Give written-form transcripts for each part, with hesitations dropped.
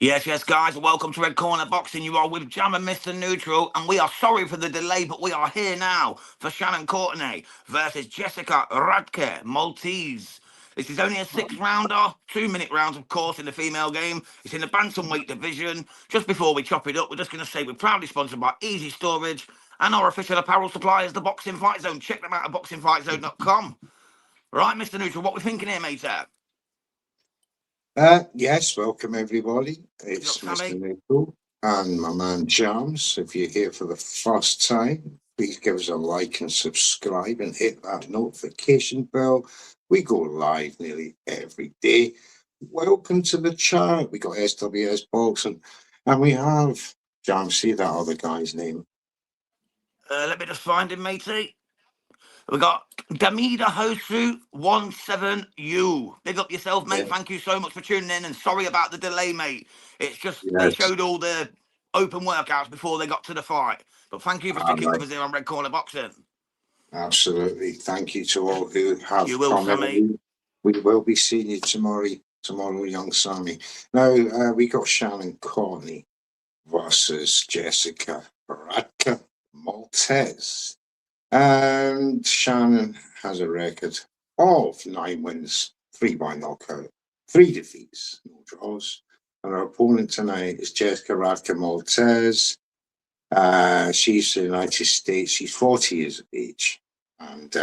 Yes, yes, guys, welcome to Red Corner Boxing. You are with Jam and Mr. Neutral, and we are sorry for the delay, but we are here now for Shannon Courtenay versus Jessica Radtke Maltez. This is only a six-rounder, 2-minute rounds, of course, in the female game. It's in the bantamweight division. Just before we chop it up, we're just going to say we're proudly sponsored by Easy Storage and our official apparel suppliers, the Boxing Fight Zone. Check them out at boxingfightzone.com. Right, Mr. Neutral, what we're thinking here, mate? Yes, welcome everybody. Look, It's Mr. Sammy. Nickel and my man Jams. If you're here for the first time, please give us a like and subscribe and hit that notification bell. We go live nearly every day. Welcome to the chat. We got SWS Boxing and we have Jams. See that other guy's name? Let me just find him, matey. We got Damida Hosu 17U. Big up yourself, mate. Yeah. Thank you so much for tuning in. And sorry about the delay, mate. It's just they Yes. showed all the open workouts before they got to the fight. But thank you for sticking with us here on Red Corner Boxing. Absolutely. Thank you to all who have You will, come Sammy. in. We will be seeing you tomorrow, young Sammy. Now, we got Shannon Courtenay versus Jessica Radtke Maltez. And Shannon has a record of 9 wins, 3 by knockout, 3 defeats, no draws. And her opponent tonight is Jessica Radtke Maltez. She's in the United States. She's 40 years of age. And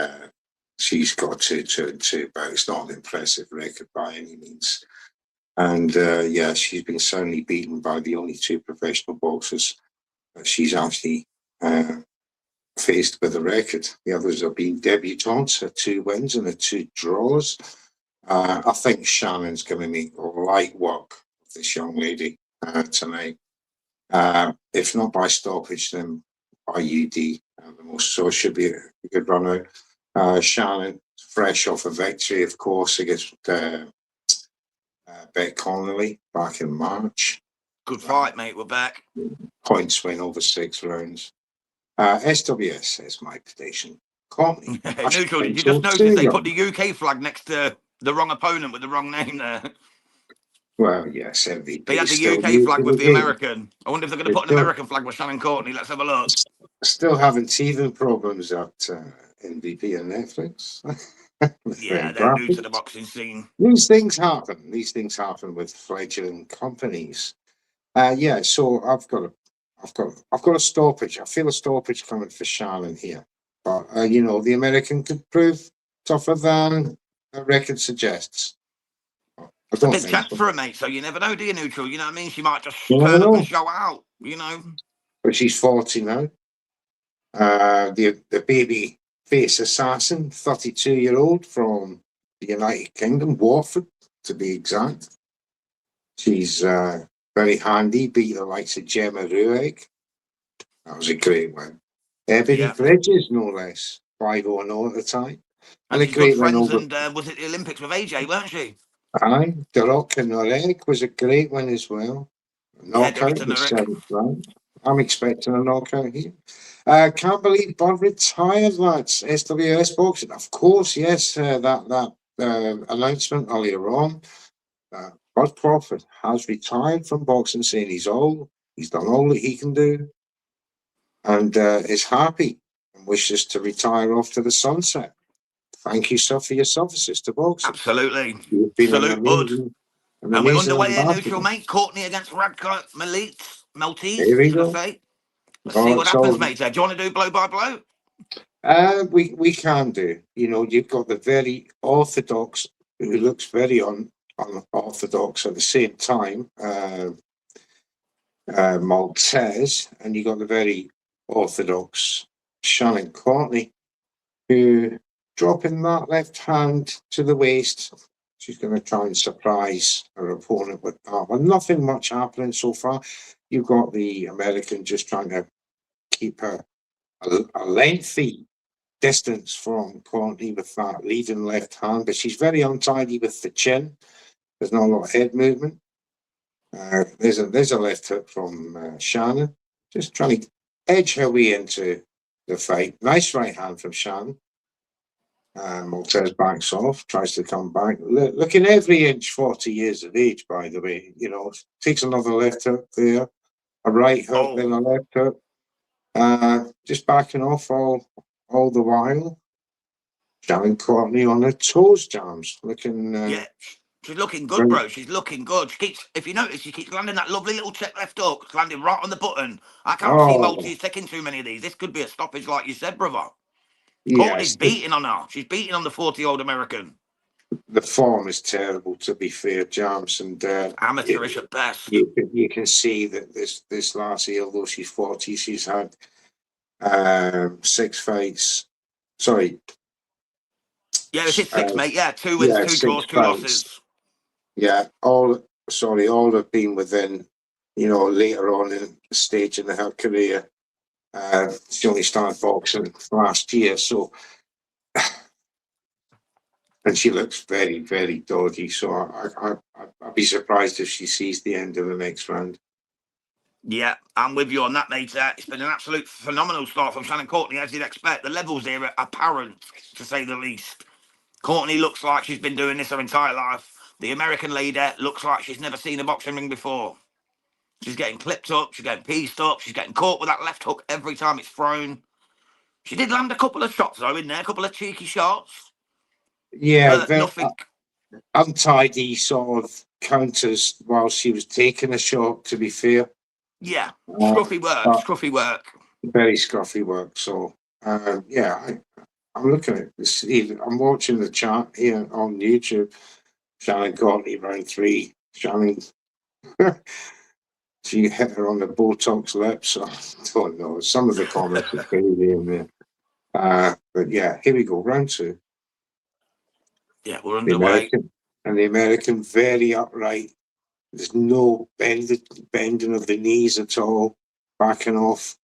she's got 2-2, but it's not an impressive record by any means. And yeah, she's been soundly beaten by the only 2 professional boxers that she's actually faced with a record. The others have been debutantes, 2 wins and 2 draws. I think Shannon's going to make light work of this young lady tonight. If not by stoppage, then by UD the most. So it should be a good run out. Shannon, fresh off a victory, of course, against Beck Connolly back in March. Good fight, mate. We're back. Points win over 6 rounds. SWS is my prediction. Courtenay. Neutral, did you just notice they put the UK flag next to the wrong opponent with the wrong name there? Well, yes, MVP. They had the UK flag with the American. I wonder if they're going to put an American flag with Shannon Courtenay. Let's have a look. Still having teething problems at MVP and Netflix. Yeah, they're new to the boxing scene. These things happen. These things happen with fledgling companies. Yeah, so I've got a stoppage. I feel a stoppage coming for Shannon here. But you know, the American could prove tougher than the record suggests. It's a big chance for her, mate. So you never know, do you, Neutral? You know what I mean? She might just turn up and show out. You know. But she's 40 now. The baby face assassin, 32-year-old from the United Kingdom, Watford to be exact. She's very handy, beat the likes of Gemma Ruegg. That was a great win. Ebony Bridges, no less, 5-0 at the time. And a great win over. And was it the Olympics with AJ, weren't she? Aye, Darok and Norek was a great win as well. Knockout in the 7th round. I'm expecting a knockout here. Can't believe Bud retired, lads. SWS Boxing, of course, yes. That announcement earlier on. Bud Crawford has retired from boxing, saying he's done all that he can do, and is happy and wishes to retire off to the sunset. Thank you, sir, for your services to boxing. Absolutely. Salute, Bud. And we're underway here, Neutral, mate. Courtenay against Radtke Maltez. Here we go. Let's see what happens, mate. Do you want to do blow by blow? We can do. You know, you've got the very orthodox, who looks very unorthodox at the same time, Maltez, and you got the very orthodox Shannon Courtenay, who dropping that left hand to the waist. She's going to try and surprise her opponent with that one. Nothing much happening so far. You've got the American just trying to keep a lengthy distance from Courtenay with that leading left hand, but she's very untidy with the chin. There's not a lot of head movement. There's a left hook from Shannon, just trying to edge her way into the fight. Nice right hand from Shannon. Maltez backs off, tries to come back. Looking every inch 40 years of age, by the way. Takes another left hook there, a right hook, then a left hook. Just backing off all the while. Shannon Courtenay on her toes, Jams. Looking. Yeah, she's looking good, bro. She's looking good. If you notice, she keeps landing that lovely little check left hook. It's landing right on the button. I can't see Oh, Maltese taking too many of these. This could be a stoppage, like you said, brother. Courtney's yes. beating on her. She's beating on the 40-year-old American. The form is terrible, to be fair, Jams, and Amateurish at best. you can see that this lassie, although she's 40, she's had 6 fights. Sorry. Yeah, it's 6, mate. Yeah, 2 wins, 2 draws, 2 losses. Yeah, all have been within, later on in the stage in her career. She only started boxing last year, so and she looks very, very dodgy. So I'd be surprised if she sees the end of the next round. Yeah, I'm with you on that, mate. It's been an absolute phenomenal start from Shannon Courtenay, as you'd expect. The levels here are apparent, to say the least. Courtney looks like she's been doing this her entire life. The American lady looks like she's never seen a boxing ring before. She's getting clipped up, she's getting pieced up, she's getting caught with that left hook every time it's thrown. She did land a couple of shots, though, in there, a couple of cheeky shots. Yeah, but nothing. Untidy sort of counters while she was taking a shot, to be fair. Yeah, scruffy work. Very scruffy work. So, yeah, I'm looking at this. I'm watching the chat here on YouTube. Shannon Courtenay, round 3. Shannon, she hit her on the Botox lips. I don't know. Some of the comments are crazy in there. But yeah, here we go. Round 2. Yeah, we're underway. The American very upright. There's no bending of the knees at all. Backing off,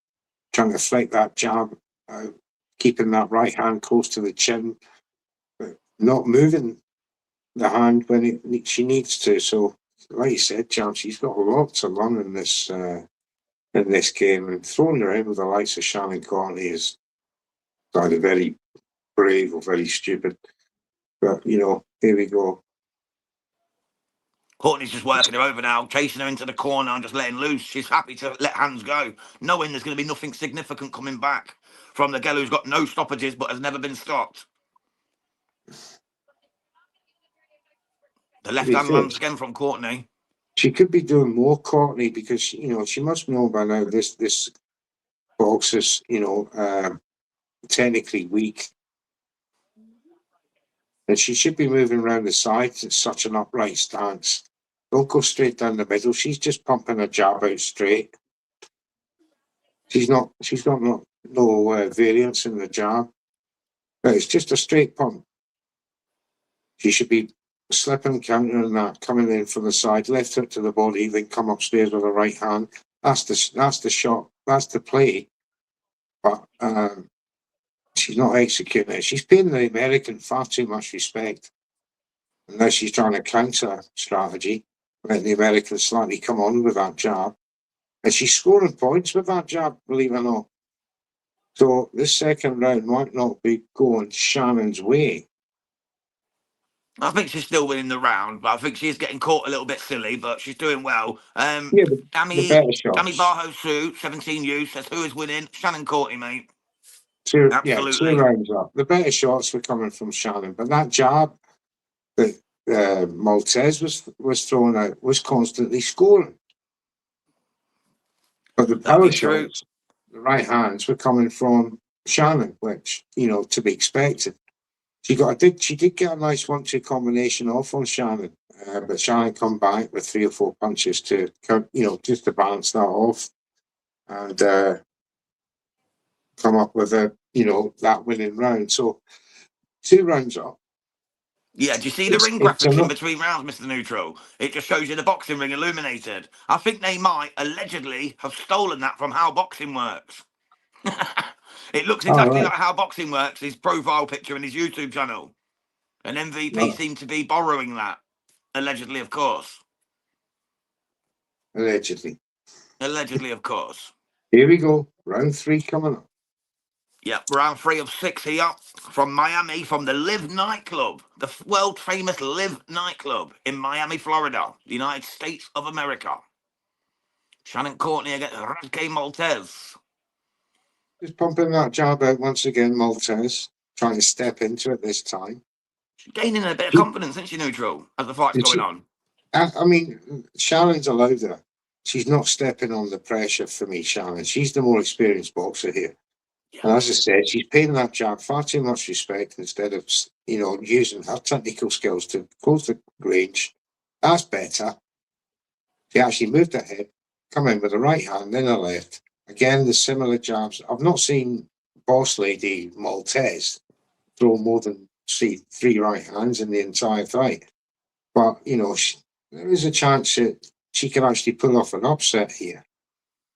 trying to flick that jab, keeping that right hand close to the chin, but not moving the hand when she needs to. So, like you said, Jam, she's got a lot to learn in this game, and throwing her in with the likes of Shannon Courtenay is either very brave or very stupid. But here we go. Courtney's just working her over now, chasing her into the corner and just letting loose. She's happy to let hands go, knowing there's going to be nothing significant coming back from the girl who's got no stoppages but has never been stopped. The left hand lands again from Courtenay. She could be doing more, Courtenay, because she must know by now this boxer's technically weak, and she should be moving around the sides in such an upright stance. Don't go straight down the middle. She's just pumping a jab out straight. She's got no variance in the jab. It's just a straight pump. She should be slipping, countering that, coming in from the side, left hook to the body, then come upstairs with a right hand. That's the shot. That's the play. But she's not executing it. She's paying the American far too much respect. Unless she's trying to counter strategy, let the American slightly come on with that jab. And she's scoring points with that jab, believe it or not. So this second round might not be going Shannon's way. I think she's still winning the round, but I think she's getting caught a little bit silly, but she's doing well. Yeah, Dami Barho 17U says, who is winning? Shannon Courtenay, mate. Absolutely. 2 rounds up. The better shots were coming from Shannon, but that jab that Maltez was throwing out was constantly scoring. But the power shots, the right hands, were coming from Shannon, which to be expected. She did get a nice 1-2 combination off on Shannon, but Shannon come back with 3 or 4 punches to just to balance that off and come up with that winning round. So 2 rounds up. Yeah, do you see the ring graphics in between rounds, Mr. Neutral? It just shows you the boxing ring illuminated. I think they might allegedly have stolen that from How Boxing Works. It looks exactly like How Boxing Works, his profile picture and his YouTube channel. And MVP seemed to be borrowing that. Allegedly, of course. Allegedly, of course. Here we go. Round 3 coming up. Yep, round 3 of 6 here from Miami, from the Live nightclub, the world famous Live nightclub in Miami, Florida, the United States of America. Shannon Courtenay against Radtke Maltez. Just pumping that jab out once again, Maltez, trying to step into it this time. She's gaining a bit of She, confidence, isn't she, Neutral, as the fight's going she, on? I mean, Shannon's allowed her. She's not stepping on the pressure for me, Shannon. She's the more experienced boxer here. Yeah. And as I said, she's paying that jab far too much respect instead of, using her technical skills to close the range. That's better. She actually moved her head, come in with the right hand, then her left. Again, the similar jabs. I've not seen Boss Lady Maltez throw more than, see, 3 right hands in the entire fight. But, there is a chance that she can actually pull off an upset here,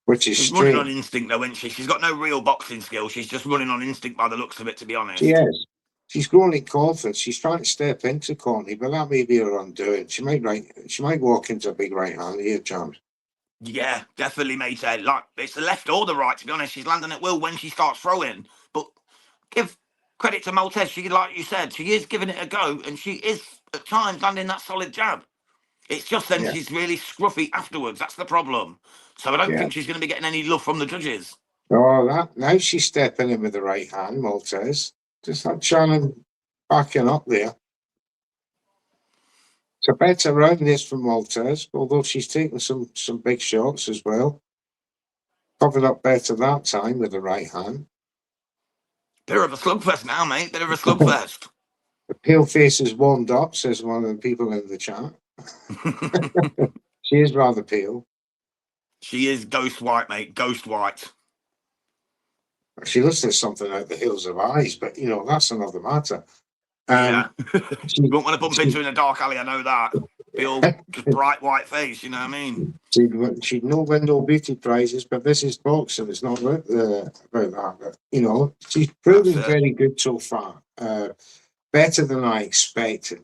which is She's running strange. on instinct, though, isn't she? She's got no real boxing skill. She's just running on instinct by the looks of it, to be honest. She is. She's growing in confidence. She's trying to step into Courtney, but that may be her undoing. She might walk into a big right hand here, James. Yeah, definitely, mate. Like, it's the left or the right, to be honest. She's landing at will when she starts throwing. But give credit to Maltez. She, like you said, she is giving it a go, and she is at times landing that solid jab. It's just then Yeah. she's really scruffy afterwards. That's the problem. So I don't think she's going to be getting any love from the judges. Oh, now she's stepping in with the right hand, Maltez. Just had Shannon backing up there. It's a better round this from Maltez, although she's taken some big shots as well. Covered up better that time with the right hand. Bit of a slugfest now, mate. Bit of a slugfest. The pale face is warmed up, says one of the people in the chat. She is rather pale. She is ghost white, mate. Ghost white. She looks like something out the hills of eyes, but that's another matter. Yeah. You won't want to bump into her in a dark alley, I know that. Be all just bright white face, you know what I mean? She'd no win no beauty prizes, but this is boxing. It's not about that. But, she's proven very good so far. Better than I expected.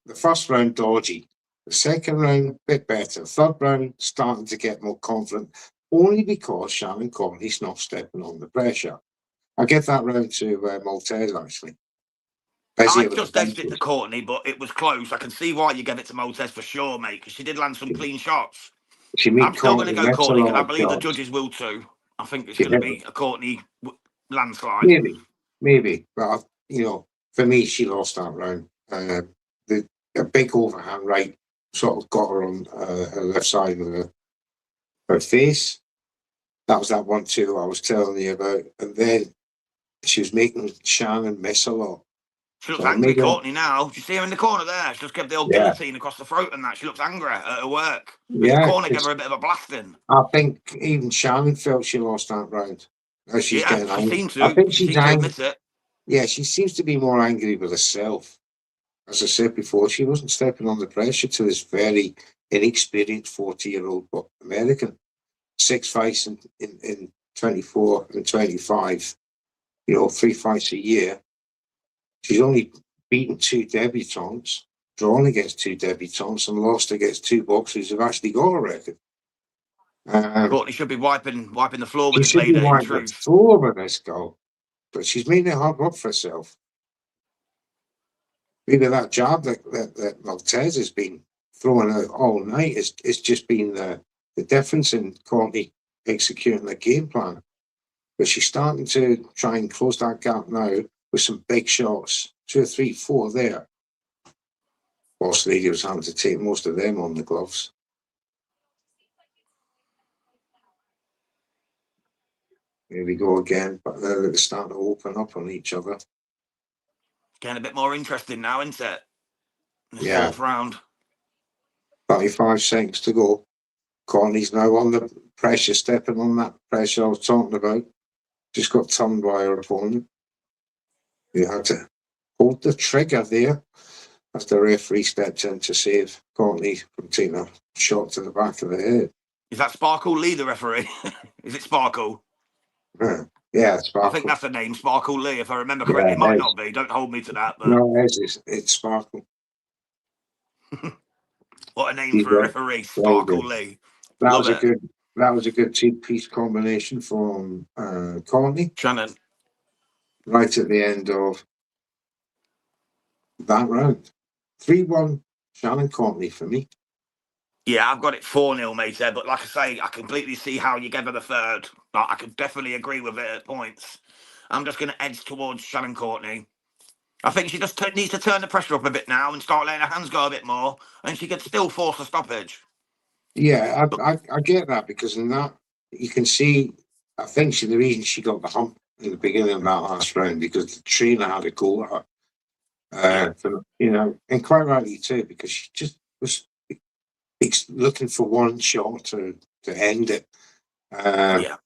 The first round, dodgy. The second round, bit better. Third round, starting to get more confident, only because Shannon Courtenay's not stepping on the pressure. I give that round to Maltez, actually. I just edged it to Courtenay, but it was close. I can see why you gave it to Maltez for sure, mate, because she did land some clean shots. I'm still going to go Courtenay, and I believe the judges will too. I think it's going to be a Courtenay landslide. Maybe. But, for me, she lost that round. A big overhand right sort of got her on her left side of her face. That was that 1-2 I was telling you about. And then she was making Shannon miss a lot. She looks angry, Courtenay, now. Do you see her in the corner there? She just gave the old guillotine across the throat and that. She looks angry at her work. The corner gave her a bit of a blasting. I think even Shannon felt she lost that round. She's getting angry. Seemed to. I think she's angry. It. Yeah, she seems to be more angry with herself. As I said before, she wasn't stepping on the pressure to this very inexperienced 40-year-old American. 6 fights in 24 and 25, 3 fights a year. She's only beaten 2 debutantes, drawn against 2 debutantes, and lost against 2 boxers who've actually got a record. Courtenay should be wiping the floor with this lady, in truth. The floor with this girl, but she's making it hard work for herself. Maybe that jab that Maltez has been throwing out all night is just been the difference in Courtenay executing the game plan. But she's starting to try and close that gap now with some big shots. 2 or 3, 4 there. Boss Lady was having to take most of them on the gloves. Here we go again, but they're starting to open up on each other. Getting a bit more interesting now, isn't it? In the 4th round. 35 seconds to go. Courtenay's now on the pressure, stepping on that pressure I was talking about. Just got turned by her opponent. You had to hold the trigger there as the referee stepped in to save Courtenay from taking a shot to the back of the head. Is that Sparkle Lee, the referee? Is it Sparkle? Yeah, Sparkle. I think that's the name, Sparkle Lee, if I remember correctly. It might not be. Don't hold me to that. But... No, it's Sparkle. What a name for a referee, Sparkle Lee. That was a good 2-piece combination from Courtenay. Shannon. right at the end of that round. 3-1 Shannon Courtenay for me. Yeah, I've got it 4-0, mate. But like I say, I completely see how you gave her the third. Like, I could definitely agree with it at points. I'm just going to edge towards Shannon Courtenay. I think she just needs to turn the pressure up a bit now and start letting her hands go a bit more, and she could still force a stoppage. Yeah, I get that, because in that you can see, I think the reason she got the hump in the beginning of that last round, because the trainer had a go at her. For, and quite rightly too, because she just was looking for one shot to end it. Yeah.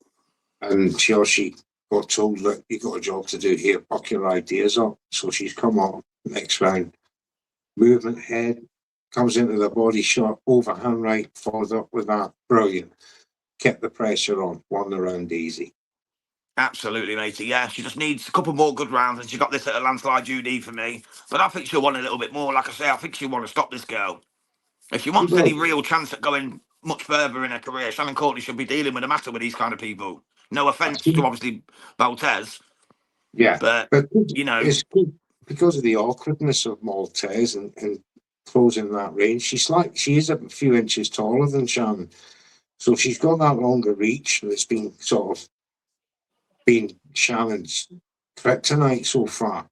And she got told that you got a job to do here, buck your ideas up. So she's come on next round. Movement head, comes into the body shot, overhand right, followed up with that. Brilliant. Kept the pressure on, won the round easy. Absolutely, matey. Yeah, she just needs a couple more good rounds, and she got this at a landslide UD for me. But I think she'll want a little bit more. Like I say, I think she'll want to stop this girl. If she She wants any will. real chance at going much further in her career, Shannon Courtenay should be dealing with a matter with these kind of people. No offence to obviously Maltez, Yeah, but but you know, it's good because of the awkwardness of Maltez and closing that range. She is a few inches taller than Shannon, so she's got that longer reach that's been sort of been Shannon's kryptonite so far.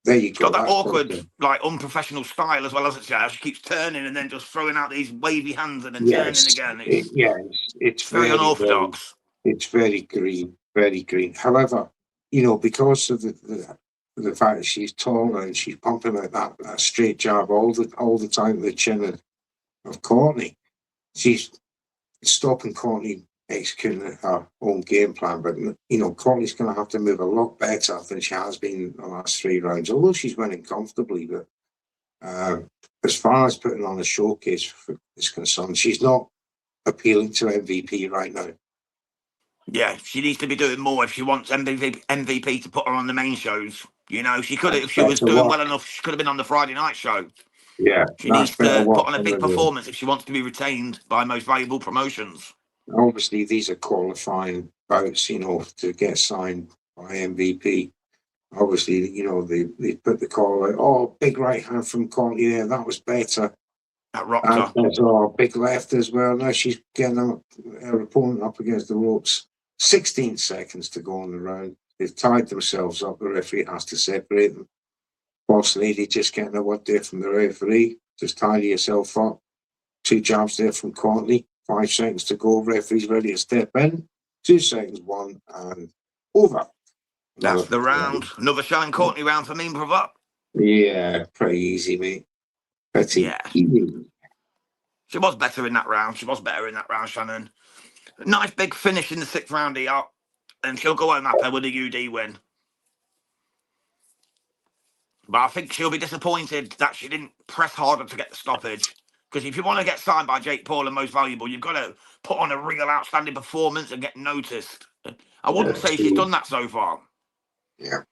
There you she's go. got that That's awkward, better. like unprofessional style as well as it. She keeps turning and then just throwing out these wavy hands and then turning Yes, again. It's it's very unorthodox. it's very green, very green. However, because of the fact that she's taller and she's pumping out that straight jab all the time at the chin of Courtenay, she's stopping Courtenay executing her own game plan. But Courtenay's going to have to move a lot better than she has been in the last 3 rounds. Although she's winning comfortably, but as far as putting on a showcase is concerned, she's not appealing to MVP right now. Yeah, she needs to be doing more if she wants MVP to put her on the main shows. She could have, That's if she was better doing work. well enough, she could have been on the Friday night show. Yeah, She that's needs better to put work on a than big they're doing. performance if she wants to be retained by most valuable promotions. Obviously, these are qualifying bouts, to get signed by MVP. Obviously, they put the call out, oh, big right hand from Conti there, that was better. That rocked And her. big left as well. Now she's getting her opponent up against the ropes. 16 seconds to go on the round. They've tied themselves up. The referee has to separate them. Boss lady just getting a word there from the referee. Just tidy yourself up. 2 jabs there from Courtenay. 5 seconds to go. Referee's ready to step in. 2 seconds, 1, and over. That's the Round. round. Another Shannon Courtenay round for me, brother. Yeah, pretty easy, mate. Pretty Yeah. easy. She was better in that round. Shannon. Nice big finish in the 6th round here. And she'll go home happy with a UD win. But I think she'll be disappointed that she didn't press harder to get the stoppage. Because if you want to get signed by Jake Paul and most valuable, you've got to put on a real outstanding performance and get noticed. I wouldn't say she's done that so far. Yeah.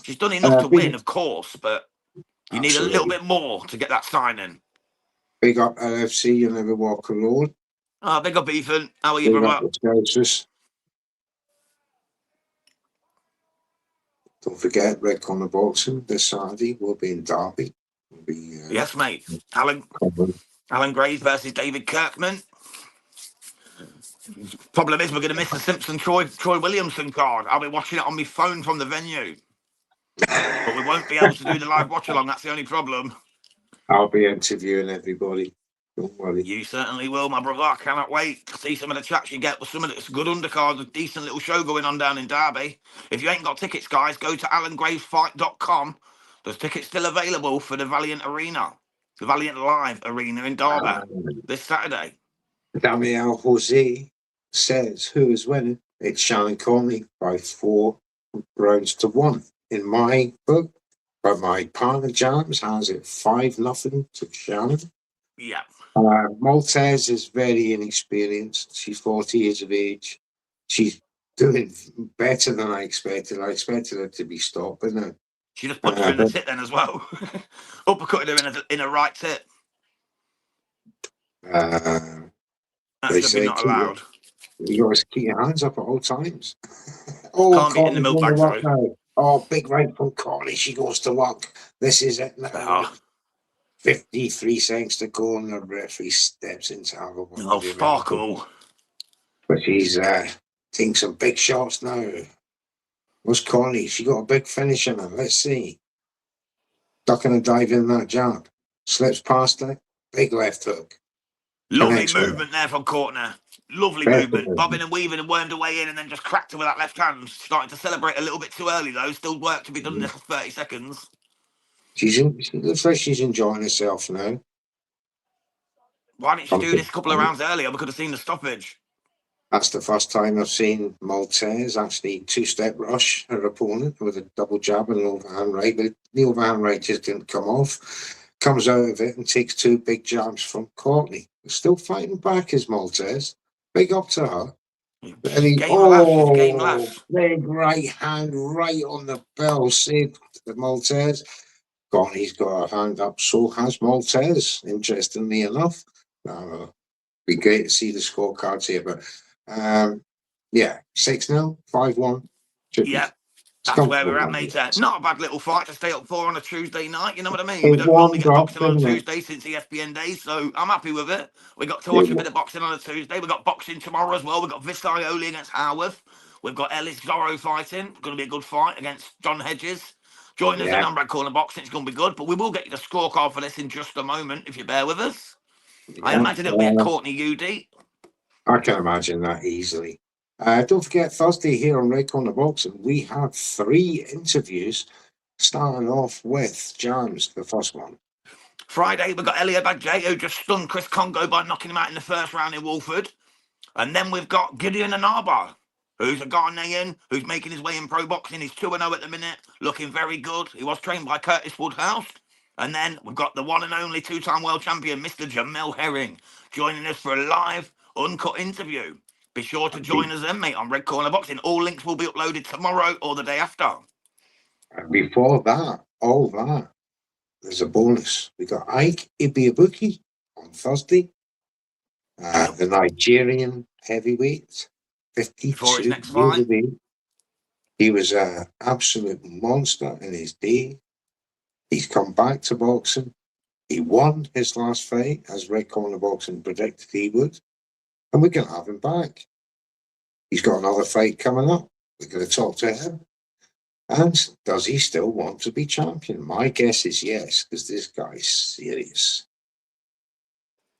She's done enough to big, win, of course, but you need a little absolutely. bit more to get that signing. Big up LFC, you never walk alone. Big up, Ethan. How are you, Big up brother? the Scousers. Don't forget, Red Corner Boxing this Saturday will be in Derby. Will be, Yes, mate. Alan Graves versus David Kirkman. Problem is, we're going to miss the Simpson Troy Williamson card. I'll be watching it on my phone from the venue. But we won't be able to do the live watch along. That's the only problem. I'll be interviewing everybody. Don't worry. You certainly will, my brother. I cannot wait to see some of the chats you get with some of this good undercards, a decent little show going on down in Derby. If you ain't got tickets, guys, go to allengravesfight.com. There's tickets still available for the Valiant Arena, the Valiant Live Arena in Derby this Saturday. Daniel Jose says, who is winning? It's Shannon Courtenay by 4 rounds to 1. In my book, but my partner James has it 5-0 to Shannon. Yeah. Maltez is very inexperienced. She's 40 years of age. She's doing better than I expected. I expected her to be stopped, but no. She just punched her in the tit then as well. Uppercutted her in a right tit. They That should be say not allowed. you got to keep your hands up at all times. Oh, Can't get in the Courtney's milk going to bag work through. now. Oh, big right from Courtney. She goes to work. This is it now. Oh, 53 seconds to go, and the referee steps in to have a word oh with him. sparkle. But she's taking some big shots now. What's Courtney? She got a big finish in her. Let's see. Ducking and diving that jab. Slips past it. Big left hook. Lovely Connects with her. movement there from Courtenay. Lovely Better movement. Bobbing movement. and weaving and wormed her way in and then just cracked her with that left hand. Starting to celebrate a little bit too early though. Still work to be done in this 30 seconds. She looks like she's enjoying herself now. Why didn't she do this a couple of rounds earlier? We could have seen the stoppage. That's the first time I've seen Maltez actually two-step rush her opponent with a double jab and an overhand right, but the overhand right just didn't come off. Comes out of it and takes two big jabs from Courtney. Still fighting back is Maltez. Big up to her. Game last, just game Oh, last. big right hand right on the bell. Saved the Maltez. Courtney's got her hand up. So has Maltez, interestingly enough. Be great to see the scorecards here, but yeah, 6-0, 5-1. Yeah, that's where we're at, mate. Not a bad little fight to stay up for on a Tuesday night, you know what I mean? We don't normally get boxing on a Tuesday since ESPN days, so I'm happy with it. We got to watch a bit of boxing on a Tuesday. We got boxing tomorrow as well. We got Visayoli against Haworth. We've got Ellis Zorro fighting. Going to be a good fight against John Hedges. Join us in on Red Corner Boxing. It's going to be good, but we will get you the scorecard for this in just a moment if you bear with us. I imagine it'll be a Courtney UD. I can imagine that easily. Don't forget, Thursday here on Red Corner Boxing, we have 3 interviews, starting off with Jams, the first one. Friday, we've got Elliot Badjay, who just stunned Chris Congo by knocking him out in the first round in Wolford. And then we've got Gideon Anaba, who's a Ghanaian who's making his way in pro boxing. He's 2-0 at the minute, looking very good. He was trained by Curtis Woodhouse. And then we've got the one and only 2-time world champion, Mr. Jamel Herring, joining us for a live, uncut interview. Be sure to join us then, mate, on Red Corner Boxing. All links will be uploaded tomorrow or the day after. And before that, all that, there's a bonus. We got Ike Ibiabuki on Thursday. The Nigerian heavyweight, 52 next years fight. of age. He was an absolute monster in his day. He's come back to boxing. He won his last fight, as Red Corner Boxing predicted he would. And we're going to have him back. He's got another fight coming up. We're going to talk to him. And does he still want to be champion? My guess is yes, because this guy's serious.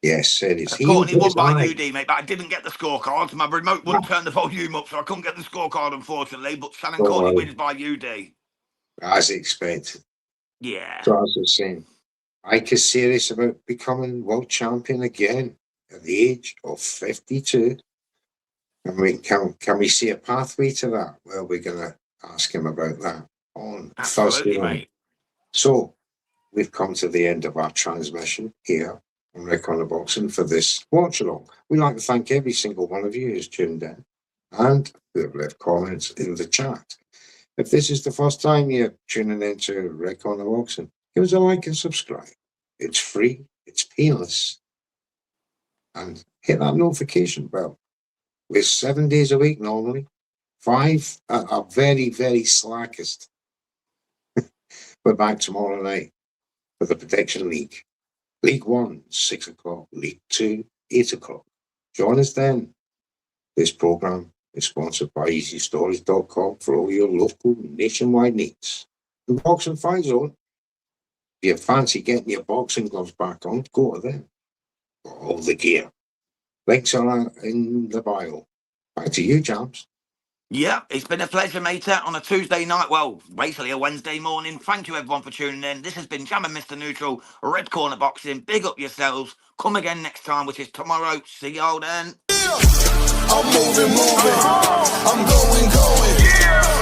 Yes, serious. Courtney won by UD, mate, but I didn't get the scorecard. My remote wouldn't turn the volume up, so I couldn't get the scorecard, unfortunately. But Shannon Courtenay wins by UD. As expected. Yeah. So as I was saying, Ike is serious about becoming world champion again at the age of 52. And can we see a pathway to that? Well, we're going to ask him about that on Thursday night. So we've come to the end of our transmission here on Red Corner Boxing for this watch-along. We'd like to thank every single one of you who's tuned in and who have left comments in the chat. If this is the first time you're tuning into Red Corner Boxing, give us a like and subscribe. It's free, it's painless. And hit that notification bell. We're 7 days a week normally. 5 at our very, very slackest. We're back tomorrow night for the Protection League. League 1, 6 o'clock. League 2, 8 o'clock. Join us then. This programme is sponsored by EasyStories.com for all your local nationwide needs. The Boxing Fight Zone. If you fancy getting your boxing gloves back on, go to them. Got all the gear. Links are in the bio. Back to you, Jams. Yeah, it's been a pleasure, mate, on a Tuesday night. Well, basically a Wednesday morning. Thank you, everyone, for tuning in. This has been Jam and Mr. Neutral, Red Corner Boxing. Big up yourselves. Come again next time, which is tomorrow. See y'all then. I'm moving. I'm going. Yeah.